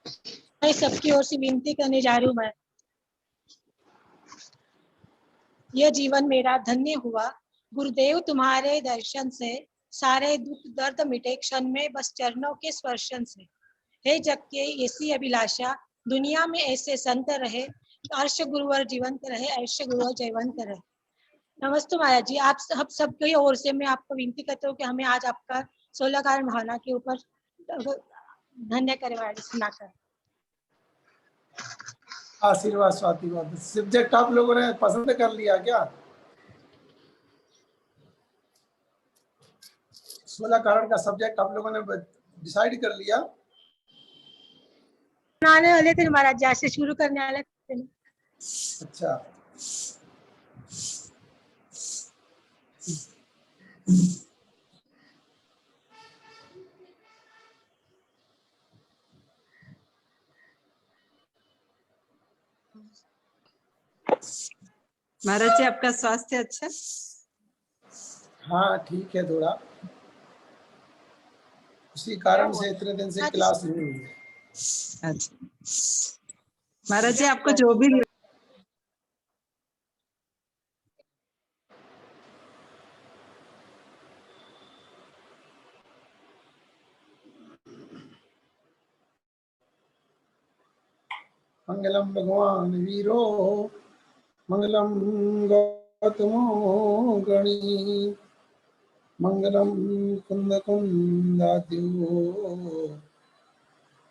मैं सबकी ओर से विनती करने जा रही हूँ। मैं यह जीवन मेरा धन्य हुआ। गुरुदेव तुम्हारे दर्शन से सारे दुख दर्द मिटे क्षण में, बस चरणों के स्पर्शन से। हे जग के ऐसी अभिलाषा, दुनिया में ऐसे संत रहे, अर्श गुरुवर जीवंत रहे, अर्श गुरुवर जयवंत रहे। नमस्ते महाराज जी, आप सबकी ओर से मैं आपको विनती करती हूँ कि हमें आज आपका 16 कारण भावना के ऊपर धन्य करे महाराज जी सुनाकर। आशीर्वाद स्वाति बात। सब्जेक्ट आप लोगों ने पसंद कर लिया क्या? 16 कारण का सब्जेक्ट आप लोगों ने डिसाइड कर लिया? बनाने वाले थे महाराज जी, आज से शुरू करने वाले थे। अच्छा, महाराज जी आपका स्वास्थ्य अच्छा? हाँ ठीक है, थोड़ा उसी कारण से इतने दिन से क्लास नहीं हुई है। अच्छा महाराज जी, आपको जो भी मंगलम भगवान वीरो मंगलम गौतमो गणी मंगलम कुंद कुंदाद्यो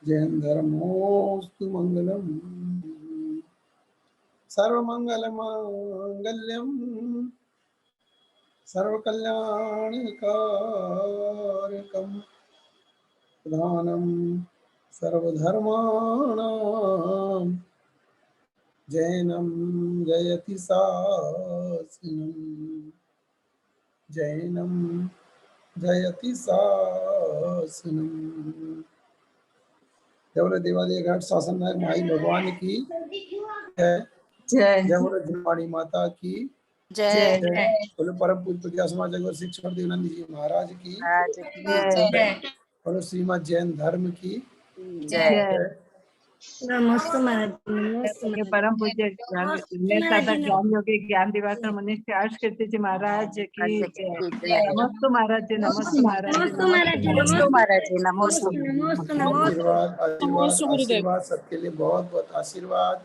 जैन धर्मोस्तु मंगलम सर्वमंगल मांगल्यम सर्वकल्याणकारकम प्रधानम सर्वधर्माणां जैनम जयति शासनम जैनम जयति शासनम। जय बोलो देवालय घाट शासन नायक माई भगवान की जय। जय जय बोलो जिनवाणी माता की जय बोलो परम पूज्य प्रज्ञा समाज जगत शिक्षण देवानंद जी महाराज की जय बोलो श्रीमद जैन धर्म की जय। नमस्ते महाराज के परम पूज्य दादा ज्ञान योगी ज्ञान दिवाकर मनीष आर्ष कीर्ति जी महाराज की जय। नमस्ते महाराज जी, नमस्ते महाराज जी, नमस्ते महाराज जी, नमस्ते। आशीर्वाद आशीर्वाद आशीर्वाद सबके लिए बहुत बहुत आशीर्वाद।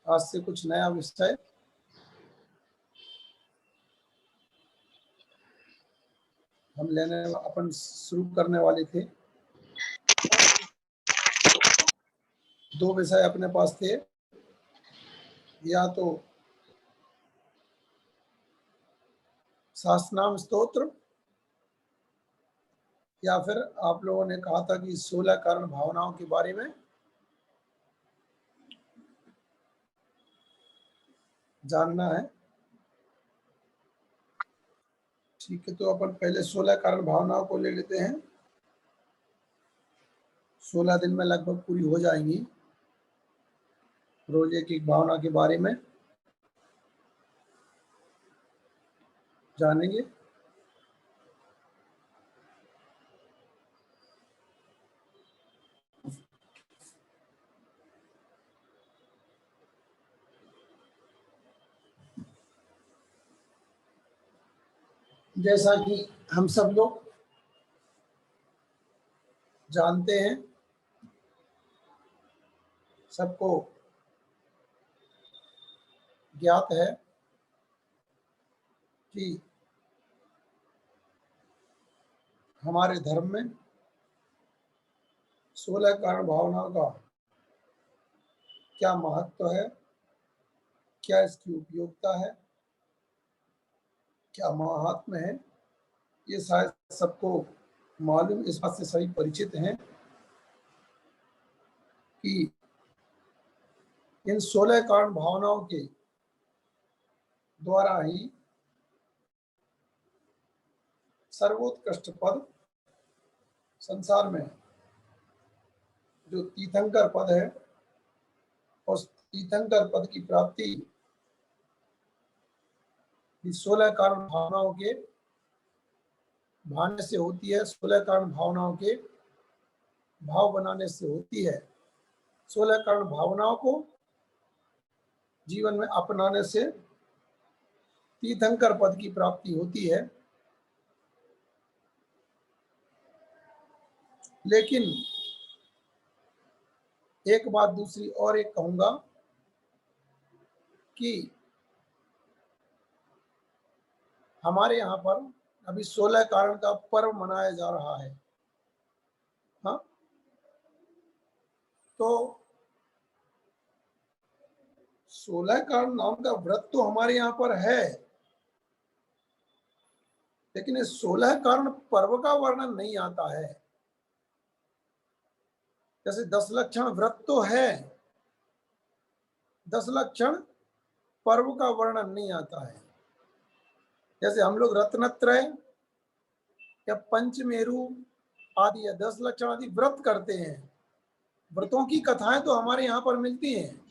आज से कुछ नया विषय हम लेने अपन शुरू करने वाले थे। 2 विषय अपने पास थे, या तो सहस्रनाम स्तोत्र या फिर आप लोगों ने कहा था कि 16 कारण भावनाओं के बारे में जानना है। ठीक है, तो अपन पहले 16 कारण भावनाओं को ले लेते हैं। 16 दिन में लगभग पूरी हो जाएंगी। रोज एक एक भावना के बारे में जानेंगे। जैसा कि हम सब लोग जानते हैं, सबको ज्ञात है कि हमारे धर्म में 16 कारण भावनाओं का क्या महत्व है, क्या इसकी उपयोगिता है, क्या महात्म्य है, ये शायद सबको मालूम, इस बात से सभी परिचित हैं कि इन 16 कारण भावनाओं के द्वारा ही सर्वोत्कृष्ट पद संसार में जो तीर्थंकर पद है, उस तीर्थंकर पद की प्राप्ति ये 16 कारण भावनाओं के भाने से होती है, 16 कारण भावनाओं के भाव बनाने से होती है। 16 कारण भावनाओं को जीवन में अपनाने से तीर्थंकर पद की प्राप्ति होती है। लेकिन एक बात दूसरी और एक कहूंगा कि हमारे यहाँ पर अभी 16 कारण का पर्व मनाया जा रहा है। हाँ, तो 16 कारण नाम का व्रत तो हमारे यहाँ पर है, लेकिन इस 16 कारण पर्व का वर्णन नहीं आता है। जैसे 10 लक्षण व्रत तो है, 10 लक्षण पर्व का वर्णन नहीं आता है। जैसे हम लोग रत्नत्रय या पंचमेरु आदि या 10 लक्षण आदि व्रत करते हैं, व्रतों की कथाएं तो हमारे यहाँ पर मिलती हैं,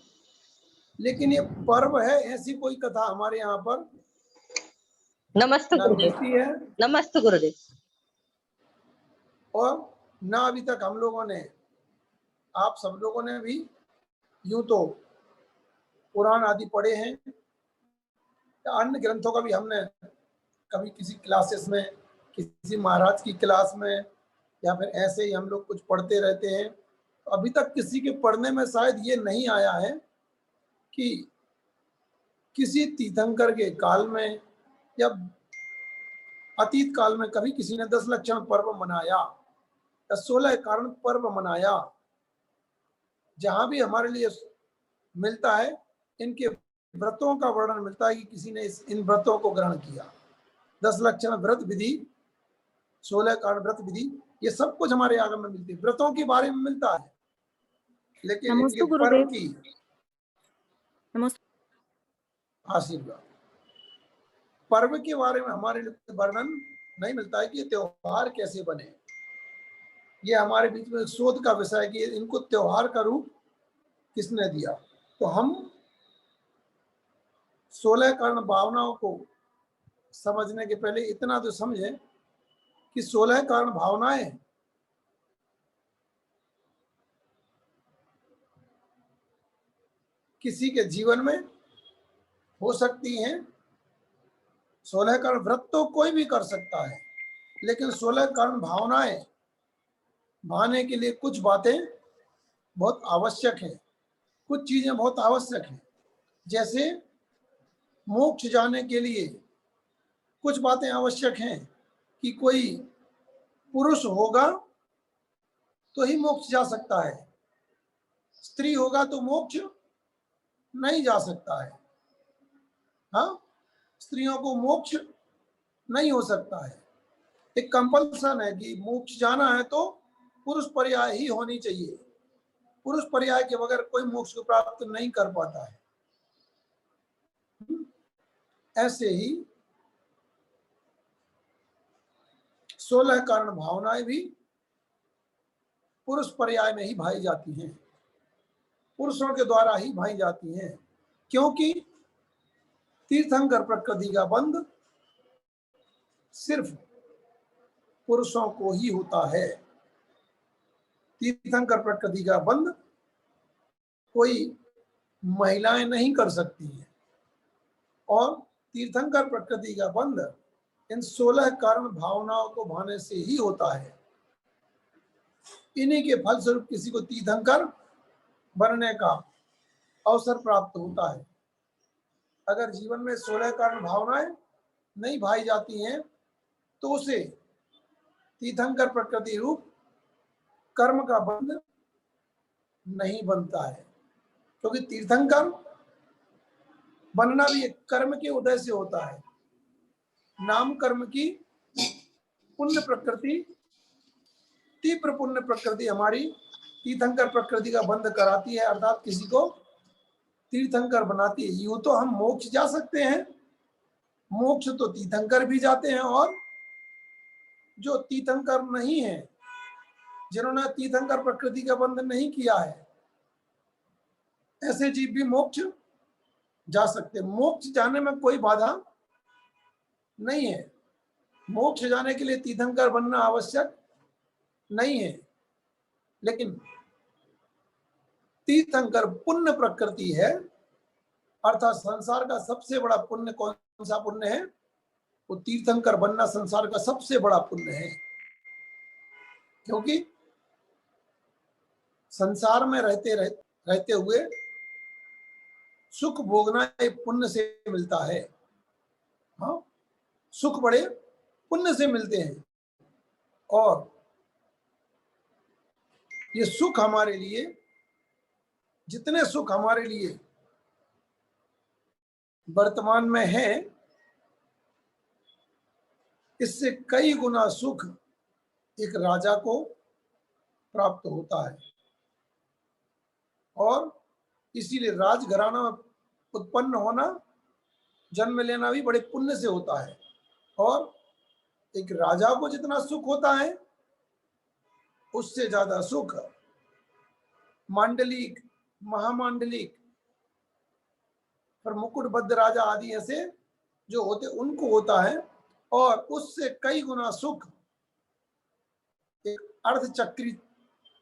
लेकिन ये पर्व है ऐसी कोई कथा हमारे यहाँ पर नमस्ते गुरुदेव। मिलती है। नमस्ते गुरुदेव। और ना अभी तक हम लोगों ने, आप सब लोगों ने भी यूं तो पुराण आदि पढ़े हैं, अन्य ग्रंथों का भी हमने कभी किसी क्लासेस में, किसी महाराज की क्लास में या फिर ऐसे ही हम लोग कुछ पढ़ते रहते हैं। तो अभी तक किसी के पढ़ने में शायद ये नहीं आया है कि किसी तीर्थंकर के काल में या अतीत काल में कभी किसी ने 10 लक्षण पर्व मनाया या 16 कारण पर्व मनाया। जहां भी हमारे लिए मिलता है, इनके व्रतों का वर्णन मिलता है कि किसी ने इन व्रतों को ग्रहण किया। 10 लक्षण व्रत विधि, 16 कारण व्रत विधि, ये सब कुछ हमारे आगम में मिलती है, व्रतों के बारे में मिलता है, लेकिन इनके पर्व की आशीर्वाद, पर्व के बारे में हमारे लिए वर्णन नहीं मिलता है कि ये त्योहार कैसे बने। ये हमारे बीच में शोध का विषय है कि इनको त्योहार का रूप किसने दिया। तो हम 16 कारण भावनाओं को समझने के पहले इतना तो समझें कि 16 कारण भावनाएं किसी के जीवन में हो सकती हैं। 16 कारण व्रत तो कोई भी कर सकता है, लेकिन 16 कारण भावनाएं भाने के लिए कुछ बातें बहुत आवश्यक है, कुछ चीजें बहुत आवश्यक है। जैसे मोक्ष जाने के लिए कुछ बातें आवश्यक हैं कि कोई पुरुष होगा तो ही मोक्ष जा सकता है, स्त्री होगा तो मोक्ष नहीं जा सकता है। हाँ, स्त्रियों को मोक्ष नहीं हो सकता है। एक कंपल्सन है कि मोक्ष जाना है तो पुरुष पर्याय ही होनी चाहिए, पुरुष पर्याय के बगैर कोई मोक्ष को प्राप्त नहीं कर पाता है। ऐसे ही 16 कारण भावनाएं भी पुरुष पर्याय में ही भाई जाती हैं, पुरुषों के द्वारा ही भाई जाती हैं, क्योंकि तीर्थंकर प्रकृति का बंध सिर्फ पुरुषों को ही होता है। तीर्थंकर प्रकृति का बंध कोई महिलाएं नहीं कर सकती हैं, और तीर्थंकर प्रकृति का बंध इन 16 कारण भावनाओं को भाने से ही होता है। इन्हीं के फलस्वरूप किसी को तीर्थंकर बनने का अवसर प्राप्त होता है। अगर जीवन में 16 कारण भावनाएं नहीं भाई जाती हैं तो उसे तीर्थंकर प्रकृति रूप कर्म का बंध नहीं बनता है, क्योंकि तीर्थंकर बनना भी एक कर्म के उदय से होता है। नाम कर्म की पुण्य प्रकृति, तीव्र पुण्य प्रकृति हमारी तीर्थंकर प्रकृति का बंध कराती है, अर्थात किसी को तीर्थंकर बनाती है। यूं तो हम मोक्ष जा सकते हैं, मोक्ष तो तीर्थंकर भी जाते हैं, और जो तीर्थंकर नहीं है, जिन्होंने तीर्थंकर प्रकृति का बंध नहीं किया है, ऐसे जीव भी मोक्ष जा सकते हैं। मोक्ष जाने में कोई बाधा नहीं है। मोक्ष जाने के लिए तीर्थंकर बनना आवश्यक नहीं है, लेकिन तीर्थंकर पुण्य प्रकृति है, अर्थात संसार का सबसे बड़ा पुण्य कौन सा पुण्य है? वो तीर्थंकर बनना संसार का सबसे बड़ा पुण्य है, क्योंकि संसार में रहते हुए सुख भोगना एक पुण्य से मिलता है। हाँ, सुख बड़े पुण्य से मिलते हैं, और ये सुख हमारे लिए, जितने सुख हमारे लिए वर्तमान में है, इससे कई गुना सुख एक राजा को प्राप्त होता है। और इसीलिए राजघराना में उत्पन्न होना, जन्म लेना भी बड़े पुण्य से होता है। और एक राजा को जितना सुख होता है, उससे ज्यादा सुख मांडलिक, महामांडलिक पर मुकुटबद्ध राजा आदि ऐसे जो होते उनको होता है, और उससे कई गुना सुख एक अर्धचक्री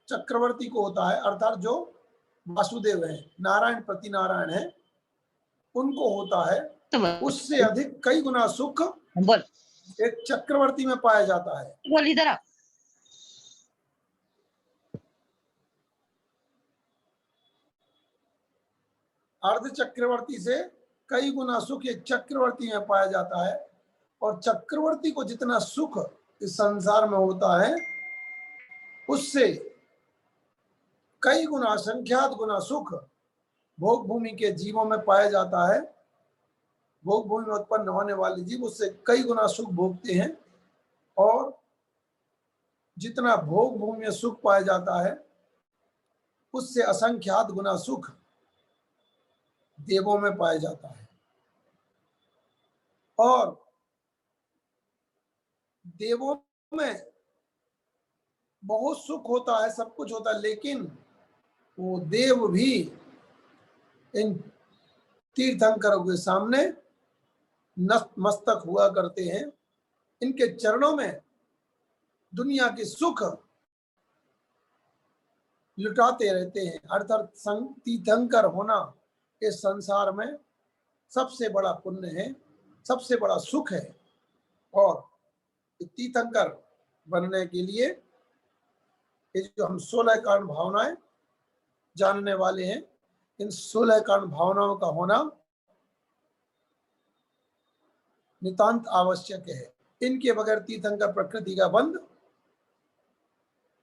चक्रवर्ती को होता है, अर्थात जो वासुदेव है, नारायण प्रति नारायण है, उनको होता है। उससे अधिक कई गुना सुख बोल एक चक्रवर्ती में पाया जाता है। बोल इधर आ। अर्ध चक्रवर्ती से कई गुना सुख एक चक्रवर्ती में पाया जाता है, और चक्रवर्ती को जितना सुख इस संसार में होता है, उससे कई गुना, असंख्यात गुना सुख भोग भूमि के जीवों में पाया जाता है। भोग भूमि में उत्पन्न होने वाले जीव उससे कई गुना सुख भोगते हैं, और जितना भोग भूमि में सुख पाया जाता है, उससे असंख्यात गुना सुख देवों में पाया जाता है। और देवों में बहुत सुख होता है, सब कुछ होता है, लेकिन वो देव भी इन तीर्थंकरों के सामने नतमस्तक हुआ करते हैं। इनके चरणों में दुनिया के सुख लुटाते रहते हैं। अर्थात तीर्थंकर होना इस संसार में सबसे बड़ा पुण्य है, सबसे बड़ा सुख है। और तीर्थंकर बनने के लिए ये जो हम 16 कारण भावनाएं जानने वाले हैं, इन 16 कारण भावनाओं का होना नितांत आवश्यक है। इनके बगैर तीर्थंकर प्रकृति का बंध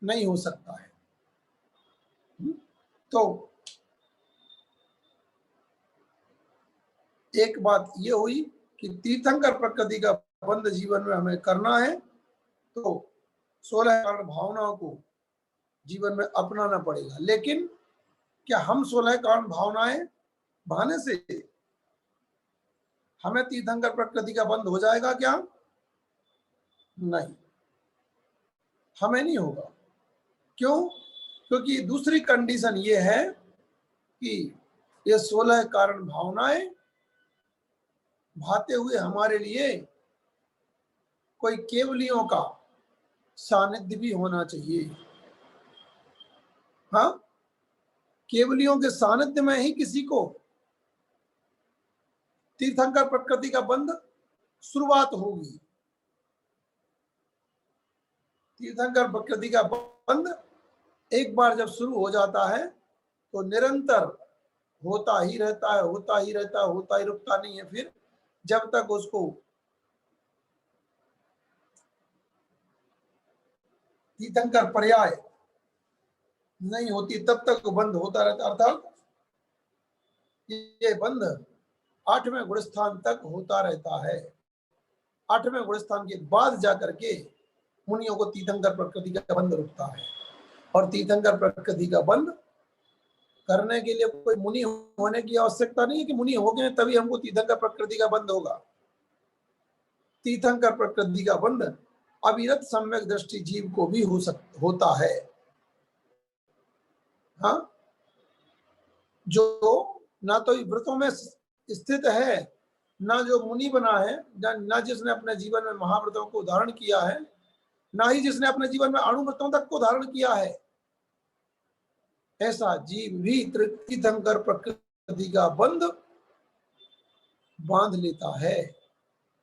नहीं हो सकता है। तो एक बात ये हुई कि तीर्थंकर प्रकृति का बंध जीवन में हमें करना है, तो 16 कारण भावनाओं को जीवन में अपनाना पड़ेगा। लेकिन क्या हम 16 कारण भावनाएं बहाने से हमें तीर्थंकर प्रकृति का बंध हो जाएगा क्या? नहीं, हमें नहीं होगा। क्यों? क्योंकि दूसरी कंडीशन ये है कि ये 16 कारण भावनाएं भाते हुए हमारे लिए कोई केवलियों का सानिध्य भी होना चाहिए। हाँ, केवलियों के सानिध्य में ही किसी को तीर्थंकर प्रकृति का बंध शुरुआत होगी। तीर्थंकर प्रकृति का बंध एक बार जब शुरू हो जाता है तो निरंतर होता ही रहता है, होता ही रहता है, होता ही रुकता नहीं है। फिर जब तक उसको तीर्थंकर पर्याय नहीं होती तब तक बंध होता रहता। अर्थात ये बंध 8वें गुणस्थान तक होता रहता है। 8वें गुणस्थान के बाद जाकर के मुनियों को तीर्थंकर प्रकृति का बंध रुकता है। और तीर्थंकर प्रकृति का बंध करने के लिए कोई मुनि होने की आवश्यकता नहीं है कि मुनि हो गए तभी हमको तीर्थंकर प्रकृति का बंध होगा। तीर्थंकर प्रकृति का बंध अविरत सम्यक दृष्टि जीव को भी होता है। हाँ, जो ना तो व्रतों में स्थित है ना जो मुनि बना है, ना जिसने अपने जीवन में महाव्रतों को धारण किया है, ना ही जिसने अपने जीवन में अणुव्रतों तक को धारण किया है, ऐसा जीव भी तीर्थंकर प्रकृति का बंध बांध लेता है।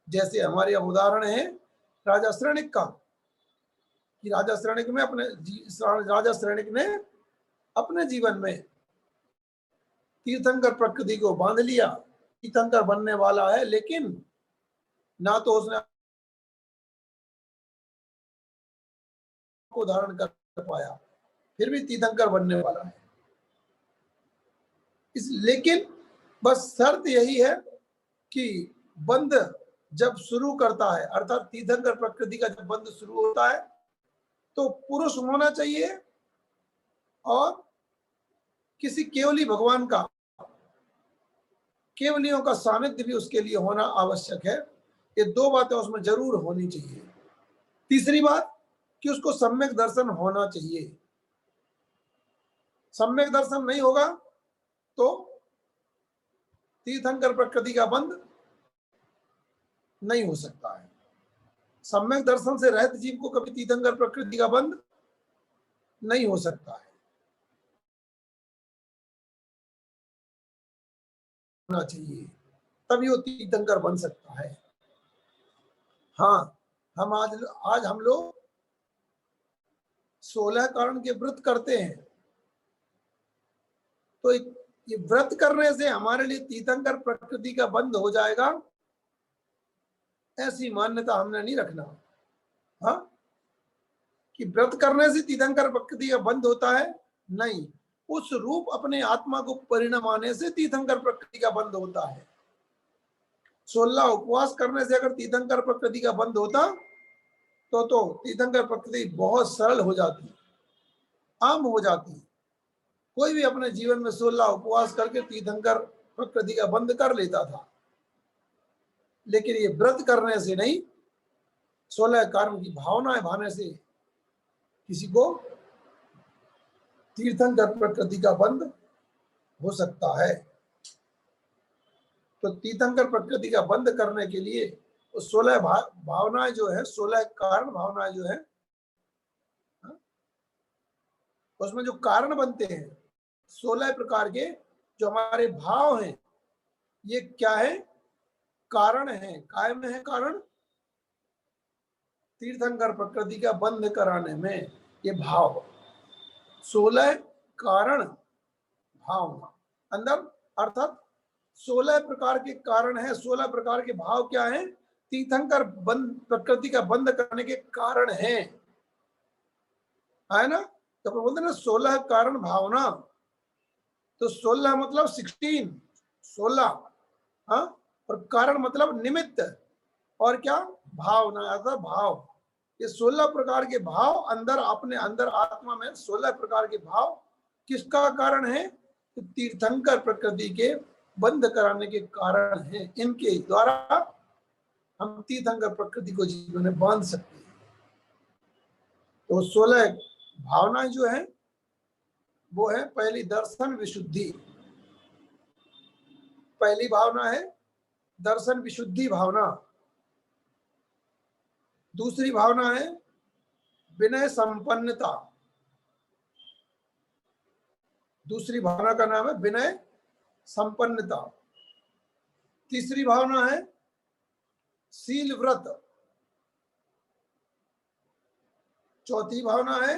जैसे हमारे उदाहरण है राजा श्रेणिक का, कि राजा श्रेणिक ने अपने जीवन में तीर्थंकर प्रकृति को बांध लिया, तीर्थंकर बनने वाला है, लेकिन ना तो उसने को धारण कर पाया, फिर भी तीर्थंकर बनने वाला है। लेकिन बस शर्त यही है कि बंध जब शुरू करता है, अर्थात तीर्थंकर प्रकृति का जब बंध शुरू होता है, तो पुरुष होना चाहिए और किसी केवली भगवान का, केवलियों का सानिध्य भी उसके लिए होना आवश्यक है। ये दो बातें उसमें जरूर होनी चाहिए। तीसरी बात कि उसको सम्यक दर्शन होना चाहिए। सम्यक दर्शन नहीं होगा तो तीर्थंकर प्रकृति का बंध नहीं हो सकता है। सम्यक दर्शन से रहित जीव को कभी तीर्थंकर प्रकृति का बंध नहीं हो सकता है। होना चाहिए, तभी वो तीर्थंकर बन सकता है। हाँ, हम आज हम लोग 16 कारण के व्रत करते हैं, तो ये व्रत करने से हमारे लिए तीर्थंकर प्रकृति का बंध हो जाएगा, ऐसी मान्यता हमने नहीं रखना। हाँ, कि व्रत करने से तीर्थंकर प्रकृति का बंध होता है, नहीं, उस रूप अपने आत्मा को परिणाम आने से तीर्थंकर प्रकृति का बंध होता है। 16 उपवास करने से अगर तीर्थंकर प्रकृति का बंध होता तो तीर्थंकर प्रकृति बहुत सरल हो जाती, आम हो जाती। कोई भी अपने जीवन में 16 उपवास करके तीर्थंकर प्रकृति का बंध कर लेता था, लेकिन ये व्रत करने से नहीं, 16 कारण की भावनाएं भाने से किसी को तीर्थंकर प्रकृति का बंध हो सकता है। तो तीर्थंकर प्रकृति का बंध करने के लिए 16 भावनाएं जो है, 16 कारण भावनाएं जो है, उसमें जो कारण बनते हैं 16 प्रकार के जो हमारे भाव हैं, ये क्या है? कारण है। काय में है कारण? तीर्थंकर प्रकृति का बंध कराने में ये भाव 16 कारण भावना अंदर, अर्थात 16 प्रकार के कारण है, 16 प्रकार के भाव क्या है? तीर्थंकर प्रकृति का बंध करने के कारण है ना। तो बोलते ना 16 कारण भावना, तो 16 मतलब 16, हाँ, और कारण मतलब निमित्त, और क्या? भावना, अर्थात भाव। ये 16 प्रकार के भाव अंदर, अपने अंदर आत्मा में 16 प्रकार के भाव किसका कारण है? तो तीर्थंकर प्रकृति के बंध कराने के कारण है। इनके द्वारा हम तीर्थंकर प्रकृति को जीवन में बांध सकते हैं। तो 16 भावनाएं जो है वो है, पहली दर्शन विशुद्धि, पहली भावना है दर्शन विशुद्धि भावना। दूसरी भावना है विनय संपन्नता, दूसरी भावना का नाम है विनय संपन्नता। तीसरी भावना है शील व्रत। चौथी भावना है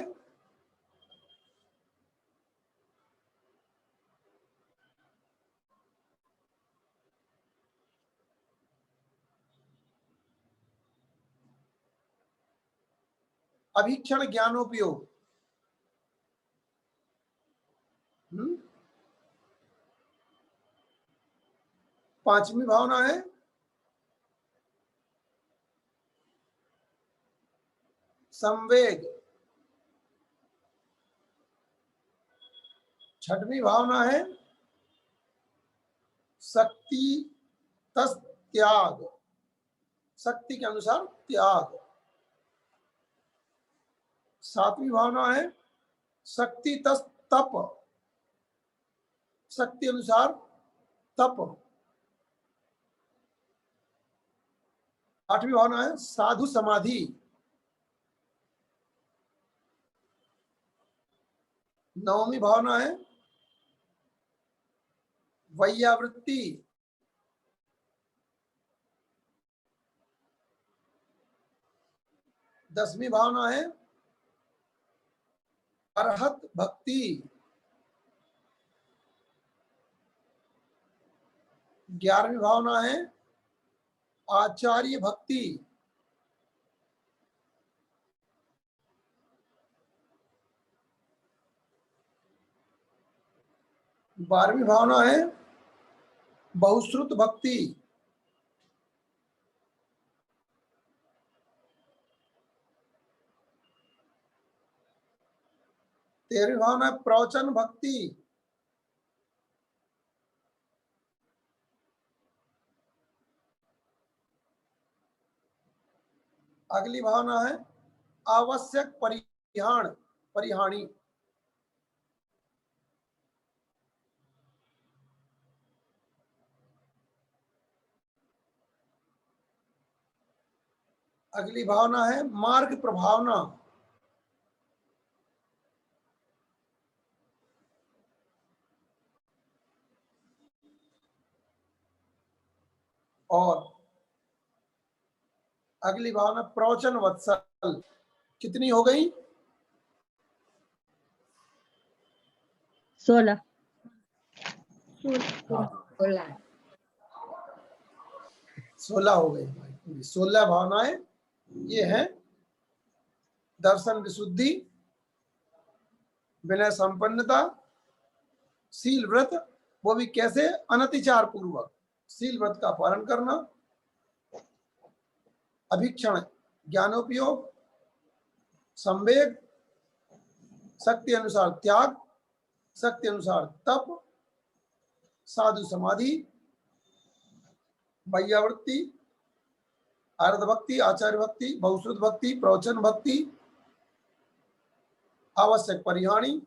अभीक्षण ज्ञानोपयोग। पांचवी भावना है संवेग। छठवीं भावना है शक्ति तस् त्याग, शक्ति के अनुसार त्याग। सातवीं भावना है शक्ति तस् तप, शक्ति अनुसार तप। 8वीं भावना है साधु समाधि। 9वीं भावना है वैयावृत्ति। 10वीं भावना है अरहत भक्ति। 11वीं भावना है आचार्य भक्ति। 12वीं भावना है बहुश्रुत भक्ति। 13वीं भावना है प्रवचन भक्ति। 14वीं भावना है आवश्यक परिहाणी। 15वीं भावना है मार्ग प्रभावना। 16वीं भावना प्रवचन वत्सल। कितनी हो गई? 16। 16 हो गई। 16 भावनाएं ये हैं दर्शन विशुद्धि, विनय संपन्नता, शील व्रत, वो भी कैसे? अनतिचार पूर्वक शील व्रत का पालन करना, अभीक्षण ज्ञानोपयोग, संवेग, शक्ति अनुसार त्याग, शक्ति अनुसार तप, साधु समाधि, वैयावृत्ति, आरध भक्ति, आचार्य भक्ति, बहुश्रुत भक्ति, प्रवचन भक्ति, आवश्यक परिहाणी,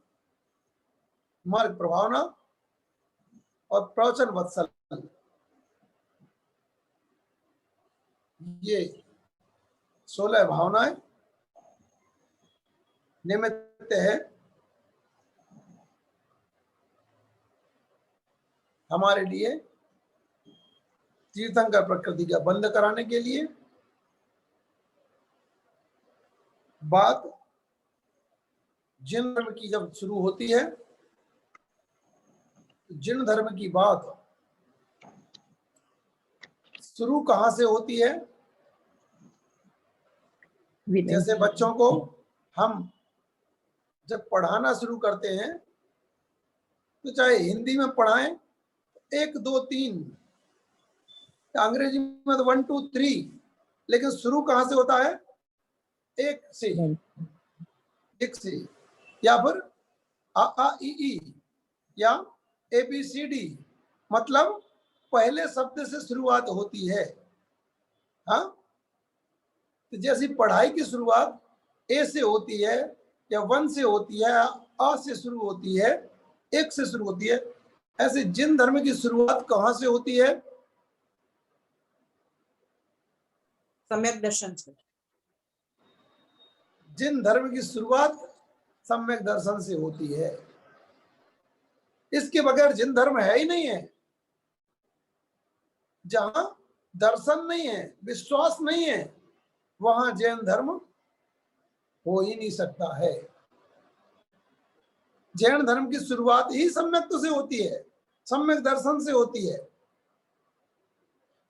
मार्ग प्रभावना और प्रवचन वत्सल। ये 16 भावनाएं निमित्त है हमारे लिए तीर्थंकर प्रकृति का बंद कराने के लिए। बात जिन धर्म की जब शुरू होती है, जिन धर्म की बात शुरू कहां से होती है? जैसे बच्चों को हम जब पढ़ाना शुरू करते हैं तो चाहे हिंदी में पढ़ाएं 1 2 3, अंग्रेजी में तो 1 2 3, लेकिन शुरू कहां से होता है? एक से या फिर आ आ ई ई या ABCD, मतलब पहले शब्द से शुरुआत होती है। हाँ, तो जैसी पढ़ाई की शुरुआत ए से होती है या 1 से होती है, आ से शुरू होती है, 1 से शुरू होती है, ऐसे जिन धर्म की शुरुआत कहां से होती है? सम्यक दर्शन से। जिन धर्म की शुरुआत सम्यक दर्शन से होती है। इसके बगैर जिन धर्म है ही नहीं है। जहां दर्शन नहीं है, विश्वास नहीं है, वहां जैन धर्म हो ही नहीं सकता है। जैन धर्म की शुरुआत ही सम्यक से होती है, सम्यक दर्शन से होती है।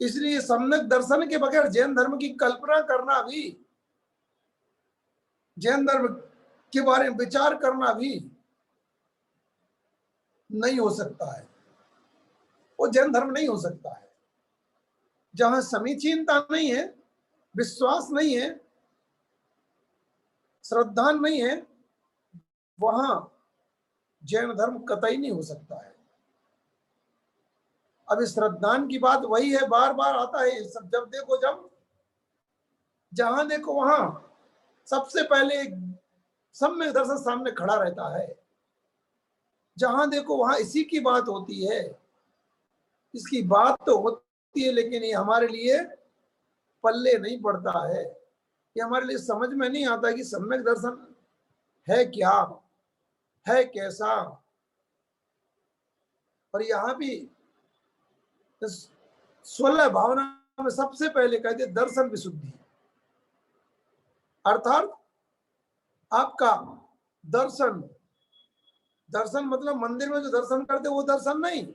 इसलिए सम्यक दर्शन के बगैर जैन धर्म की कल्पना करना भी, जैन धर्म के बारे में विचार करना भी नहीं हो सकता है। वो जैन धर्म नहीं हो सकता है। जहां समीचीनता नहीं है, विश्वास नहीं है, श्रद्धा नहीं है, वहां जैन धर्म कतई नहीं हो सकता है। अब इस श्रद्धान की बात वही है, बार बार आता है सब। जब देखो, जब जहां देखो वहां सबसे पहले सम्यक दर्शन सामने खड़ा रहता है। जहां देखो वहां इसी की बात होती है। इसकी बात तो होती है, लेकिन ये हमारे लिए पल्ले नहीं पड़ता है, ये हमारे लिए समझ में नहीं आता कि सम्यक दर्शन है क्या, है कैसा। और यहाँ भी 16 भावना में सबसे पहले कहते दर्शन विशुद्धि, अर्थात आपका दर्शन, दर्शन मतलब मंदिर में जो दर्शन करते वो दर्शन नहीं,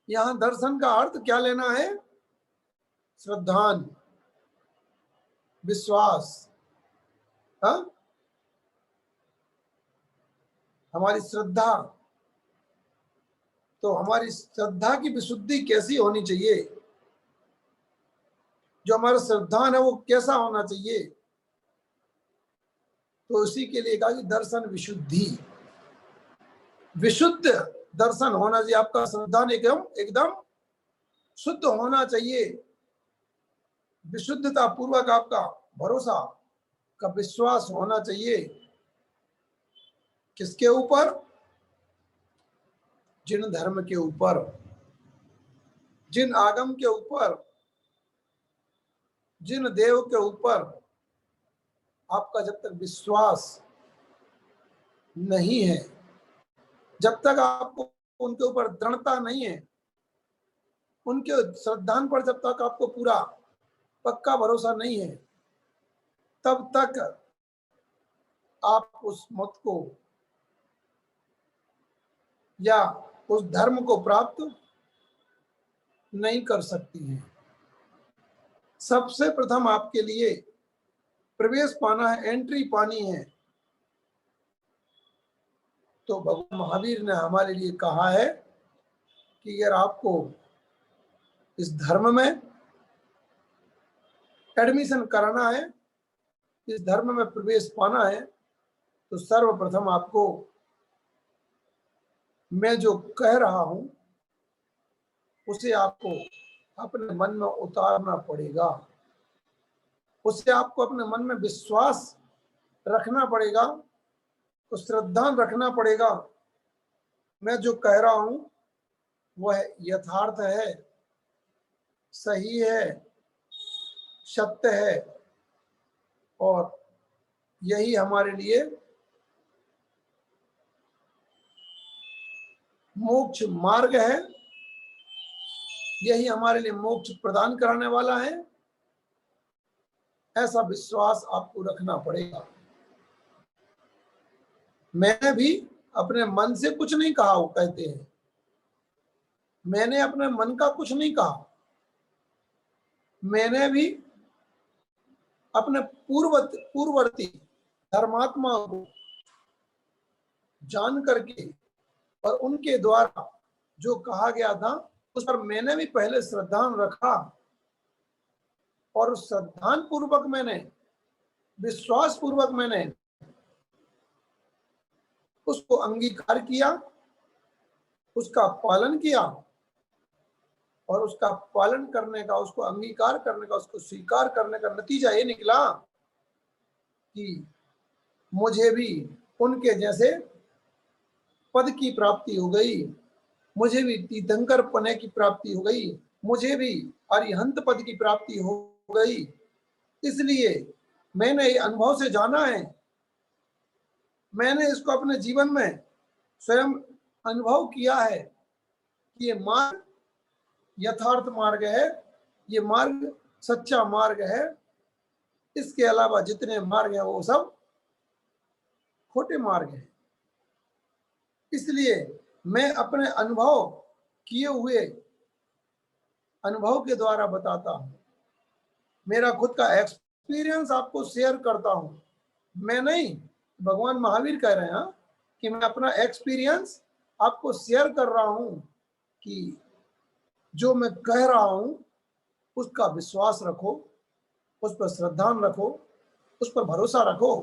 यहां दर्शन का अर्थ क्या लेना है, श्रद्धान, विश्वास। हाँ, हमारी श्रद्धा, तो हमारी श्रद्धा की विशुद्धि कैसी होनी चाहिए, जो हमारा श्रद्धान है वो कैसा होना चाहिए, तो उसी के लिए कहा कि दर्शन विशुद्धि, विशुद्ध दर्शन होना चाहिए, आपका श्रद्धान एकदम शुद्ध होना चाहिए, विशुद्धता पूर्वक आपका भरोसा का विश्वास होना चाहिए। किसके ऊपर, जिन धर्म के ऊपर, जिन आगम के ऊपर, जिन देव के ऊपर आपका जब तक विश्वास नहीं है, जब तक आपको उनके ऊपर दृढ़ता नहीं है, उनके श्रद्धान पर जब तक आपको पूरा पक्का भरोसा नहीं है, तब तक आप उस मत को या उस धर्म को प्राप्त नहीं कर सकती हैं। सबसे प्रथम आपके लिए प्रवेश पाना है, एंट्री पानी है। तो भगवान महावीर ने हमारे लिए कहा है कि अगर आपको इस धर्म में एडमिशन कराना है, इस धर्म में प्रवेश पाना है, तो सर्वप्रथम आपको मैं जो कह रहा हूं उसे आपको अपने मन में उतारना पड़ेगा, उससे आपको अपने मन में विश्वास रखना पड़ेगा, तो श्रद्धान रखना पड़ेगा। मैं जो कह रहा हूं वह यथार्थ है, सही है, सत्य है, और यही हमारे लिए मोक्ष मार्ग है, यही हमारे लिए मोक्ष प्रदान कराने वाला है। ऐसा विश्वास आपको रखना पड़ेगा। मैंने भी अपने मन से कुछ नहीं कहा, वो कहते हैं मैंने अपने मन का कुछ नहीं कहा, मैंने भी अपने पूर्ववर्ती धर्मात्मा को जान करके और उनके द्वारा जो कहा गया था उस पर मैंने भी पहले श्रद्धान रखा, और उस श्रद्धान पूर्वक मैंने, विश्वास पूर्वक मैंने उसको अंगीकार किया, उसका पालन किया, और उसका पालन करने का, उसको अंगीकार करने का, उसको स्वीकार करने का नतीजा ये निकला कि मुझे भी उनके जैसे पद की प्राप्ति हो गई, मुझे भी तीर्थंकर पने की प्राप्ति हो गई, मुझे भी अरिहंत पद की प्राप्ति हो गई। इसलिए मैंने ये अनुभव से जाना है, मैंने इसको अपने जीवन में स्वयं अनुभव किया है कि ये मार्ग यथार्थ मार्ग है, ये मार्ग सच्चा मार्ग है, इसके अलावा जितने मार्ग हैं वो सब खोटे मार्ग हैं। इसलिए मैं अपने अनुभव किए हुए अनुभव के द्वारा बताता हूं, मेरा खुद का एक्सपीरियंस आपको शेयर करता हूं। मैं नहीं, भगवान महावीर कह रहे हैं कि मैं अपना एक्सपीरियंस आपको शेयर कर रहा हूं कि जो मैं कह रहा हूं उसका विश्वास रखो, उस पर श्रद्धान रखो, उस पर भरोसा रखो,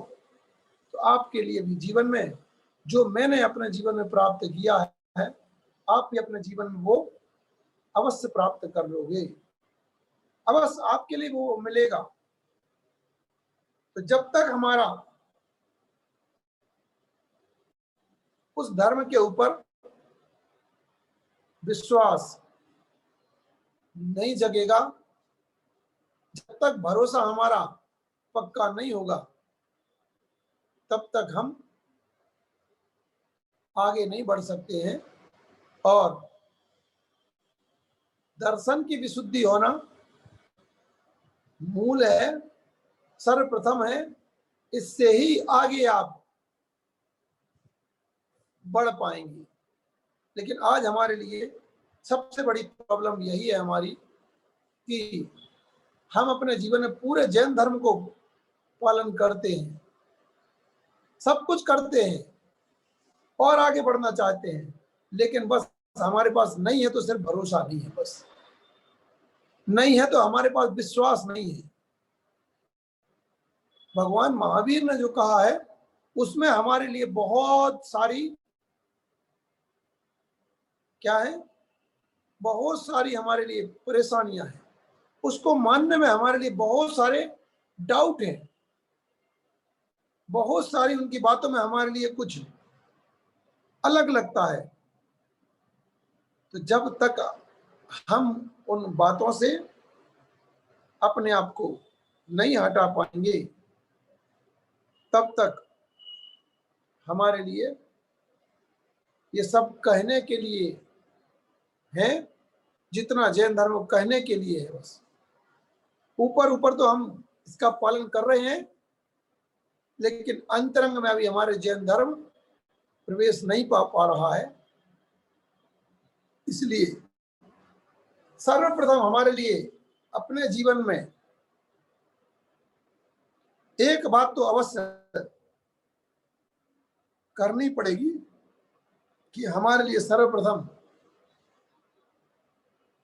तो आपके लिए भी जीवन में जो मैंने अपने जीवन में प्राप्त किया है, आप भी अपने जीवन में वो अवश्य प्राप्त कर लोगे, अवश्य आपके लिए वो मिलेगा। तो जब तक हमारा उस धर्म के ऊपर विश्वास नहीं जगेगा, जब तक भरोसा हमारा पक्का नहीं होगा तब तक हम आगे नहीं बढ़ सकते हैं। और दर्शन की विशुद्धि होना मूल है, सर्वप्रथम है, इससे ही आगे आप बढ़ पाएंगे। लेकिन आज हमारे लिए सबसे बड़ी प्रॉब्लम यही है हमारी कि हम अपने जीवन में पूरे जैन धर्म को पालन करते हैं, सब कुछ करते हैं और आगे बढ़ना चाहते हैं, लेकिन बस हमारे पास नहीं है तो सिर्फ भरोसा नहीं है, बस नहीं है तो हमारे पास विश्वास नहीं है। भगवान महावीर ने जो कहा है उसमें हमारे लिए बहुत सारी क्या है, बहुत सारी हमारे लिए परेशानियां हैं, उसको मानने में हमारे लिए बहुत सारे डाउट हैं, बहुत सारी उनकी बातों में हमारे लिए कुछ अलग लगता है। तो जब तक हम उन बातों से अपने आप को नहीं हटा पाएंगे तब तक हमारे लिए ये सब कहने के लिए है जितना जैन धर्म कहने के लिए है। बस ऊपर ऊपर तो हम इसका पालन कर रहे हैं, लेकिन अंतरंग में अभी हमारे जैन धर्म प्रवेश नहीं पा रहा है। इसलिए सर्वप्रथम हमारे लिए अपने जीवन में एक बात तो अवश्य करनी पड़ेगी कि हमारे लिए सर्वप्रथम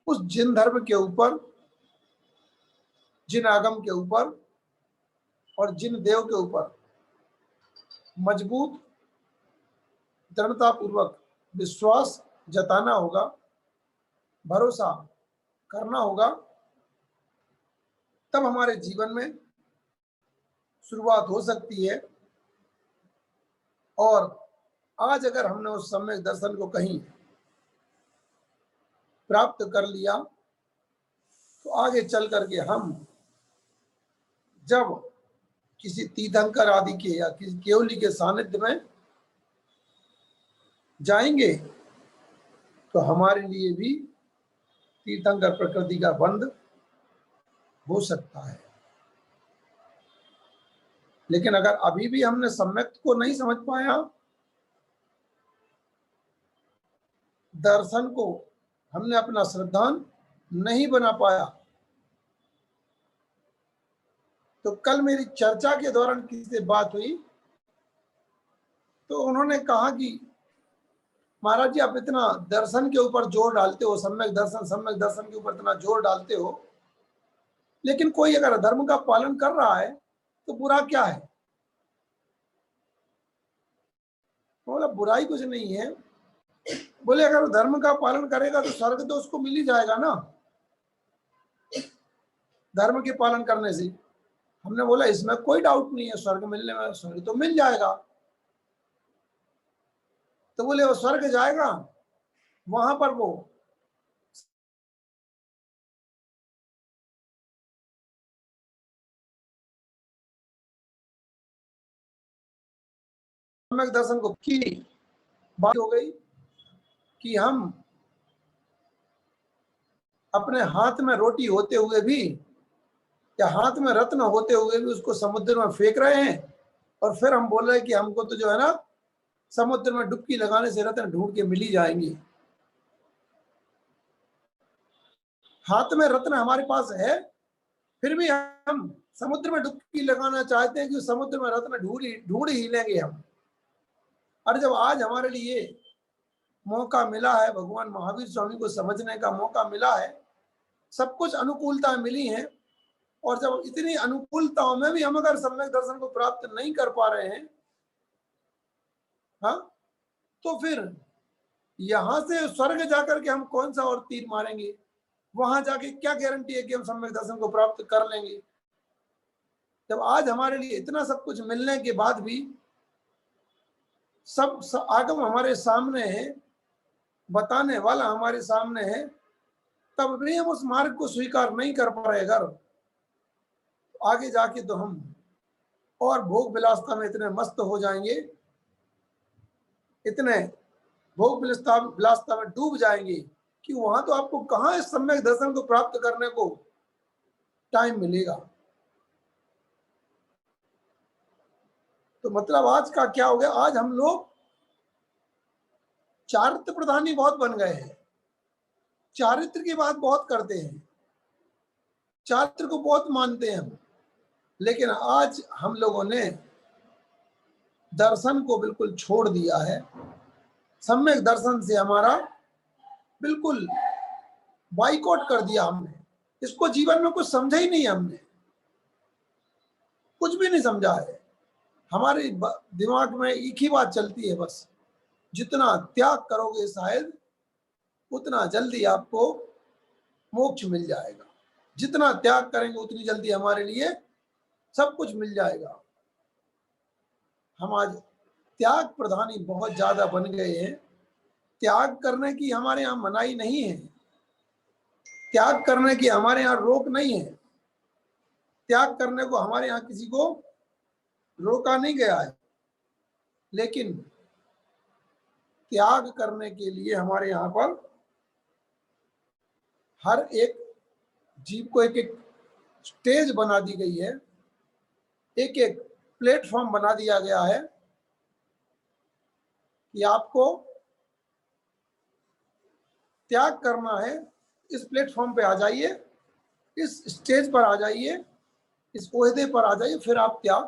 उस जिन धर्म के ऊपर, जिन आगम के ऊपर और जिन देव के ऊपर मजबूत दृढ़ता पूर्वक विश्वास जताना होगा, भरोसा करना होगा। तब हमारे जीवन में शुरुआत हो सकती है। और आज अगर हमने उस सम्यक दर्शन को कहीं प्राप्त कर लिया तो आगे चल करके हम जब किसी तीर्थंकर आदि के या किसी केवली के सानिध्य में जाएंगे तो हमारे लिए भी तीर्थंकर प्रकृति का बंध हो सकता है। लेकिन अगर अभी भी हमने सम्यक को नहीं समझ पाया, दर्शन को हमने अपना श्रद्धान नहीं बना पाया, तो कल मेरी चर्चा के दौरान किसी से बात हुई तो उन्होंने कहा कि महाराज जी आप इतना दर्शन के ऊपर जोर डालते हो, सम्यक दर्शन के ऊपर इतना जोर डालते हो, लेकिन कोई अगर धर्म का पालन कर रहा है तो बुरा क्या है? बोला बुराई कुछ नहीं है। बोले अगर धर्म का पालन करेगा तो स्वर्ग तो उसको मिल ही जाएगा ना, धर्म के पालन करने से। हमने बोला इसमें कोई डाउट नहीं है, स्वर्ग मिलने में, स्वर्ग तो मिल जाएगा। तो बोले वो स्वर्ग जाएगा, वहां पर वो सम्यक दर्शन को की बात हो गई कि हम अपने हाथ में रोटी होते हुए भी या हाथ में रत्न होते हुए भी उसको समुद्र में फेंक रहे हैं, और फिर हम बोल रहे हैं कि हमको तो जो है ना समुद्र में डुबकी लगाने से रत्न ढूंढ के मिल ही जाएंगे। हाथ में रत्न हमारे पास है, फिर भी हम समुद्र में डुबकी लगाना चाहते हैं कि समुद्र में रत्न ढूंढ ही लेंगे हम। और जब आज हमारे लिए मौका मिला है, भगवान महावीर स्वामी को समझने का मौका मिला है, सब कुछ अनुकूलताएं मिली हैं, और जब इतनी अनुकूलताओं में भी हम अगर सम्यक दर्शन को प्राप्त नहीं कर पा रहे हैं, हाँ, तो फिर यहां से स्वर्ग जाकर के हम कौन सा और तीर मारेंगे? वहां जाके क्या गारंटी है कि हम सम्यक दर्शन को प्राप्त कर लेंगे? जब आज हमारे लिए इतना सब कुछ मिलने के बाद भी सब आगम हमारे सामने है, बताने वाला हमारे सामने है, तब भी हम उस मार्ग को स्वीकार नहीं कर पा रहे। अगर आगे जाके तो हम और भोग विलासता में इतने मस्त हो जाएंगे, इतने भोग विलासता में डूब जाएंगे कि वहां तो आपको कहाँ इस सम्यक दर्शन को प्राप्त करने को टाइम मिलेगा। तो मतलब आज का क्या हो गया, आज हम लोग चारित्र प्रधानी बहुत बन गए हैं, चारित्र की बात बहुत करते हैं, चारित्र को बहुत मानते हैं हम, लेकिन आज हम लोगों ने दर्शन को बिल्कुल छोड़ दिया है। सम्यक दर्शन से हमारा बिल्कुल बाइकआउट कर दिया हमने, इसको जीवन में कुछ समझा ही नहीं, हमने कुछ भी नहीं समझा है। हमारे दिमाग में एक ही बात चलती है बस, जितना त्याग करोगे शायद उतना जल्दी आपको मोक्ष मिल जाएगा, जितना त्याग करेंगे उतनी जल्दी हमारे लिए सब कुछ मिल जाएगा। हम आज त्याग प्रधानी बहुत ज्यादा बन गए हैं। त्याग करने की हमारे यहाँ मनाही नहीं है, त्याग करने की हमारे यहाँ रोक नहीं है, त्याग करने को हमारे यहाँ किसी को रोका नहीं गया है, लेकिन त्याग करने के लिए हमारे यहाँ पर हर एक जीव को एक एक स्टेज बना दी गई है, एक एक प्लेटफॉर्म बना दिया गया है कि आपको त्याग करना है, इस प्लेटफॉर्म पे आ जाइए, इस स्टेज पर आ जाइए, इस ओहदे पर आ जाइए, फिर आप त्याग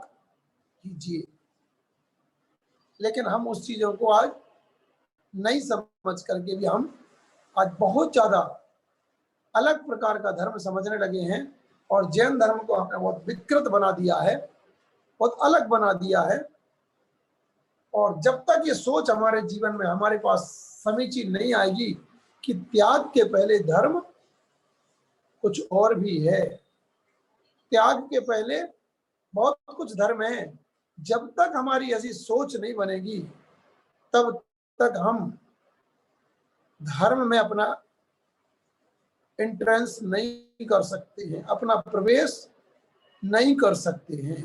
कीजिए। लेकिन हम उस चीजों को आज नहीं समझ करके भी हम आज बहुत ज्यादा अलग प्रकार का धर्म समझने लगे हैं और जैन धर्म को हमने बहुत विकृत बना दिया है, बहुत अलग बना दिया है। और जब तक ये सोच हमारे जीवन में हमारे पास समीचीन नहीं आएगी कि त्याग के पहले धर्म कुछ और भी है, त्याग के पहले बहुत कुछ धर्म है, जब तक हमारी ऐसी सोच नहीं बनेगी तब तक हम धर्म में अपना एंट्रेंस नहीं कर सकते हैं, अपना प्रवेश नहीं कर सकते हैं।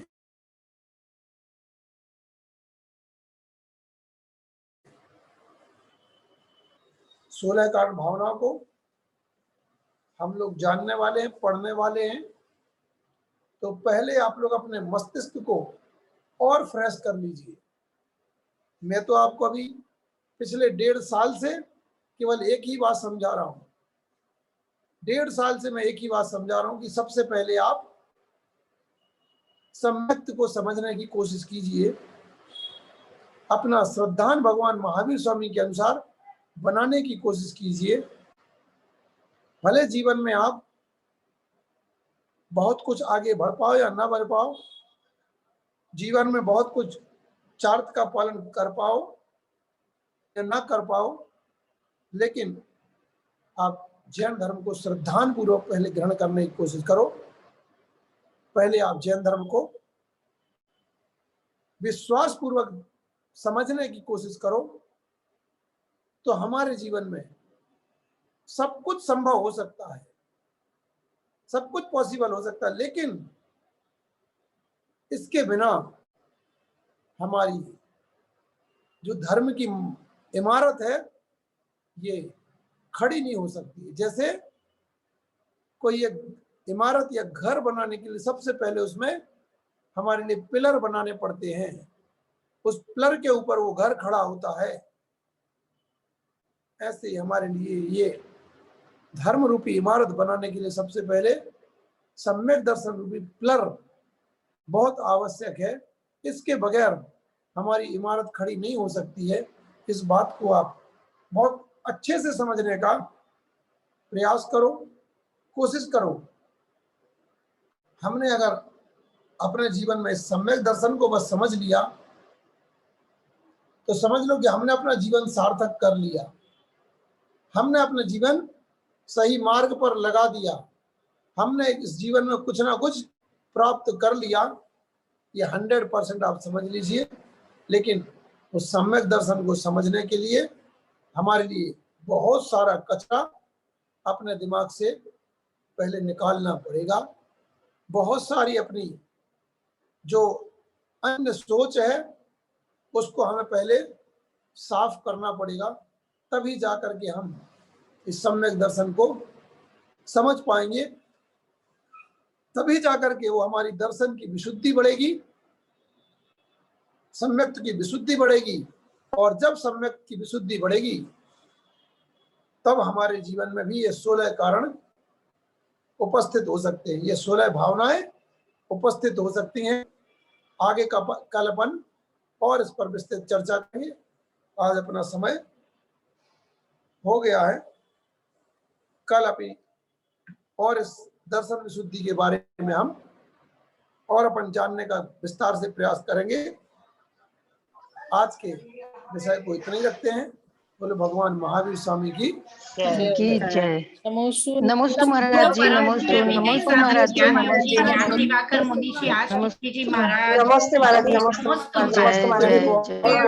सोलह कारण भावना को हम लोग जानने वाले हैं, पढ़ने वाले हैं, तो पहले आप लोग अपने मस्तिष्क को और फ्रेश कर लीजिए। मैं तो आपको अभी पिछले 1.5 साल से केवल एक ही बात समझा रहा हूं, 1.5 साल से मैं एक ही बात समझा रहा हूं कि सबसे पहले आप सम्यक्त को समझने की कोशिश कीजिए, अपना श्रद्धान भगवान महावीर स्वामी के अनुसार बनाने की कोशिश कीजिए। भले जीवन में आप बहुत कुछ आगे बढ़ पाओ या ना बढ़ पाओ, जीवन में बहुत कुछ चार्ट का पालन कर पाओ या ना कर पाओ, लेकिन आप जैन धर्म को श्रद्धान पूर्वक पहले ग्रहण करने की कोशिश करो। पहले आप जैन धर्म को विश्वास पूर्वक समझने की कोशिश करो, तो हमारे जीवन में सब कुछ संभव हो सकता है, सब कुछ पॉसिबल हो सकता है। लेकिन इसके बिना हमारी जो धर्म की इमारत है ये खड़ी नहीं हो सकती। जैसे कोई एक इमारत या घर बनाने के लिए सबसे पहले उसमें हमारे लिए पिलर बनाने पड़ते हैं, उस पिलर के ऊपर वो घर खड़ा होता है। ऐसे ही हमारे लिए ये धर्म रूपी इमारत बनाने के लिए सबसे पहले सम्यक दर्शन रूपी पिलर बहुत आवश्यक है। इसके बगैर हमारी इमारत खड़ी नहीं हो सकती है। इस बात को आप बहुत अच्छे से समझने का प्रयास करो, कोशिश करो। हमने अगर अपने जीवन में सम्यक दर्शन को बस समझ लिया तो समझ लो कि हमने अपना जीवन सार्थक कर लिया, हमने अपना जीवन सही मार्ग पर लगा दिया, हमने इस जीवन में कुछ ना कुछ प्राप्त कर लिया। ये 100% आप समझ लीजिए। लेकिन उस सम्यक दर्शन को समझने के लिए हमारे लिए बहुत सारा कचरा अपने दिमाग से पहले निकालना पड़ेगा, बहुत सारी अपनी जो अन्य सोच है उसको हमें पहले साफ करना पड़ेगा, तभी जाकर के हम इस सम्यक दर्शन को समझ पाएंगे, तभी जाकर के वो हमारी दर्शन की विशुद्धि बढ़ेगी, सम्यक की विशुद्धि बढ़ेगी। और जब सम्यक की विशुद्धि बढ़ेगी तब हमारे जीवन में भी ये 16 कारण उपस्थित हो सकते हैं, ये 16 भावनाएं उपस्थित हो सकती हैं। आगे का कल अपन और इस पर विस्तृत चर्चा करेंगे। आज अपना समय हो गया है, कल अपनी और इस दर्शन विशुद्धि के बारे में हम और अपन जानने का विस्तार से प्रयास करेंगे। आज के विषय को इतना ही रखते हैं। बोले भगवान महावीर स्वामी की जय। नमोस्तु महाराज जी, नमोस्तु महाराज जी, दिवाकर मुनि श्री आशीष जी महाराज। नमस्ते महाराज, नमस्ते। जय जय जय।